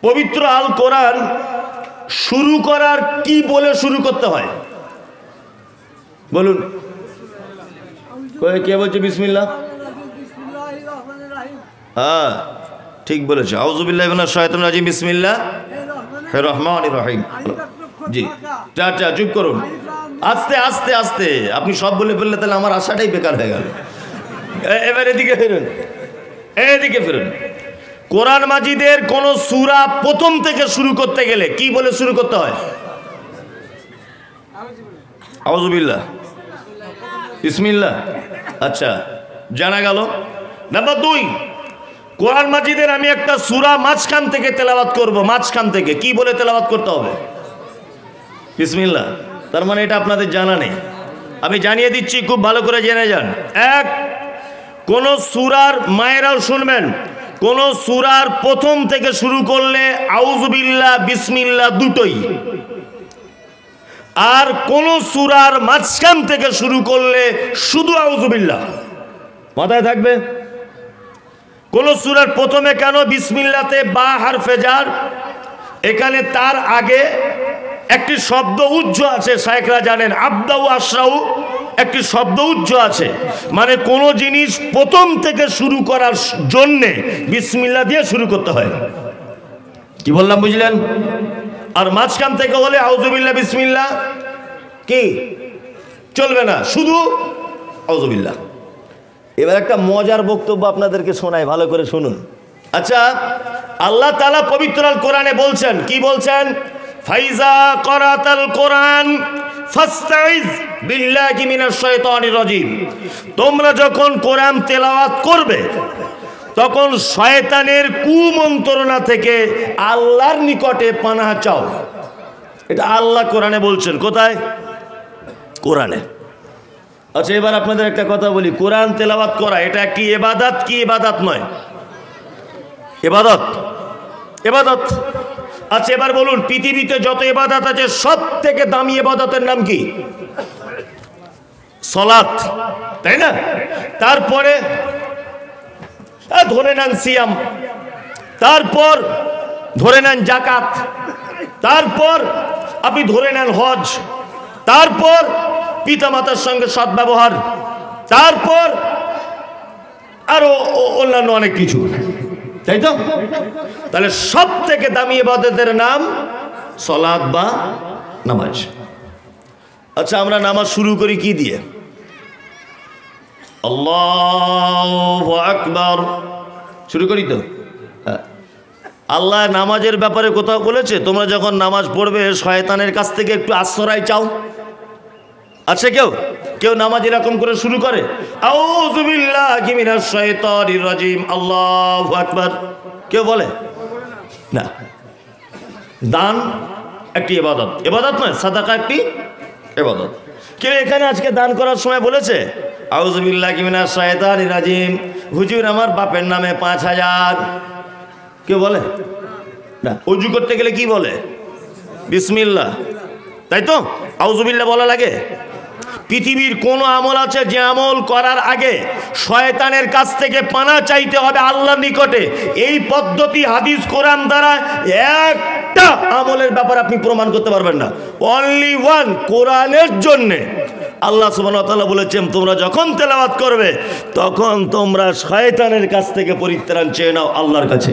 পবিত্র আল কোরআন শুরু করার কি বলে শুরু করতে হয় বলুন? কে বলছে বিসমিল্লাহ? হ্যাঁ ঠিক বলেছে। আউযু বিল্লাহি মিনাশ শাইতানির রাজিম, বিসমিল্লাহির রহমানির রহিম। জি চাচা চুপ করুন, আস্তে আস্তে আস্তে। আপনি সব বলে ফেললে তাহলে আমার আশাটাই বেকার হয়ে গেল। এবার এদিকে ফিরুন, এদিকে ফিরুন। কোরআন মাজিদের কোন সূরা প্রথম থেকে শুরু করতে গেলে কি বলে শুরু করতে হয়? আউযু বিল্লাহ, বিসমিল্লাহ। আচ্ছা জানা গেল। নাম্বার 2, কোরআন মাজিদের আমি একটা সূরা মাঝখান থেকে তেলাওয়াত করব। মাঝখান থেকে কি বলে তেলাওয়াত করতে হবে? বিসমিল্লাহ। তার মানে এটা আপনাদের জানা নেই, আমি জানিয়ে দিচ্ছি, খুব ভালো করে জেনে যান। এক, কোন সূরার, মায়েরাও শুনবেন, কোন সূরার প্রথম থেকে শুরু করলে আউযু বিল্লাহ বিসমিল্লাহ দুটোই, আর কোন সূরার মাঝখান থেকে শুরু করলে শুধু আউযু বিল্লাহ। মাথায় থাকবে। কোন সূরার প্রথমে কেন বিসমিল্লাহতে বা হারফে জার, এখানে তার আগে একটি শব্দ উজ্জ আছে, শায়েখরা জানেন, আবদাউ আশরাউ, একটি শব্দ উজ্জ আছে, মানে কোন জিনিস প্রথম থেকে শুরু করার জন্যে বিসমিল্লাহ দিয়ে শুরু করতে হয়। কি বললাম বুঝলেন? আর মাঝখান থেকে হলে আউযু বিল্লাহ বিসমিল্লাহ কি চলবে না, শুধু আউযু বিল্লাহ। এবার একটা মজার বক্তব্য আপনাদেরকে শোনাই, ভালো করে শুনুন। আচ্ছা, আল্লাহ তাআলা পবিত্র আল কোরআনে বলছেন, কি বলছেন? ফাইজা করাতাল কোরআন ফাস্তাইজ বিল্লাহি মিনাশ শাইতানির রাজিম। তোমরা যখন কোরআন তেলাওয়াত করবে তখন শয়তানের কুমন্ত্রণা থেকে আল্লাহর নিকটে পানাহ চাও। এটা আল্লাহ কোরআনে বলছেন। কোথায়? কোরআনে। আচ্ছা এবার আপনাদের একটা কথা বলি, কোরআন তেলাওয়াত করা এটা একটি ইবাদত কি ইবাদত নয়? ইবাদত, ইবাদত। আচ্ছা এবার বলুন, পৃথিবীতে যত ইবাদত আছে সব থেকে দামি ইবাদতের নাম কি? সালাত, তাই না? তারপরে ধরে নেন সিয়াম, তারপর ধরে নেন যাকাত, তারপর আপনি ধরে নেন হজ, তারপর পিতামাতার সঙ্গে সদ্ব্যবহার, তারপর আরো অন্যান্য অনেক কিছু, তাই তো? তাহলে সব থেকে দামি ইবাদতের নাম সালাত বা নামাজ। আচ্ছা আমরা নামাজ শুরু করি কি দিয়ে? আল্লাহু আকবার শুরু করি তো। আল্লাহ নামাজের ব্যাপারে কোথাও বলেছে তোমরা যখন নামাজ পড়বে শয়তানের কাছ থেকে একটু আশ্রয় চাও? আচ্ছা কেউ কেউ নামাজ এরকম করে শুরু করে, আউযু বিল্লাহি মিনাশ শাইতানির রাজিম, আল্লাহু আকবার, কেউ বলে না। দান একটি ইবাদত, ইবাদত নয়, সাদাকা একটি ইবাদত। কেউ এখানে আজকে দান করার সময় বলেছে আউযু বিল্লাহি মিনাশ শাইতানির রাজিম, হুজুর আমার বাপের নামে 5000? কেউ বলে না। ওযু করতে গেলে কি বলে? বিসমিল্লাহ, তাই তো? আউযু বিল্লাহ বলা লাগে। পৃথিবীর কোন আমল আছে যে আমল করার আগে শয়তানের কাছ থেকে পানা চাইতে হবে আল্লাহর নিকটে? এই পদ্ধতি হাদিস কোরআন দ্বারা একটা আমলের ব্যাপারে আপনি প্রমাণ করতে পারবেন না। অনলি ওয়ান, কোরআনের জন্যে আল্লাহ সুবহানাহু ওয়া তাআলা বলেছেন তোমরা যখন তেলাওয়াত করবে তখন তোমরা শয়তানের কাছ থেকে পরিত্রাণ চেয়ে নাও আল্লাহর কাছে।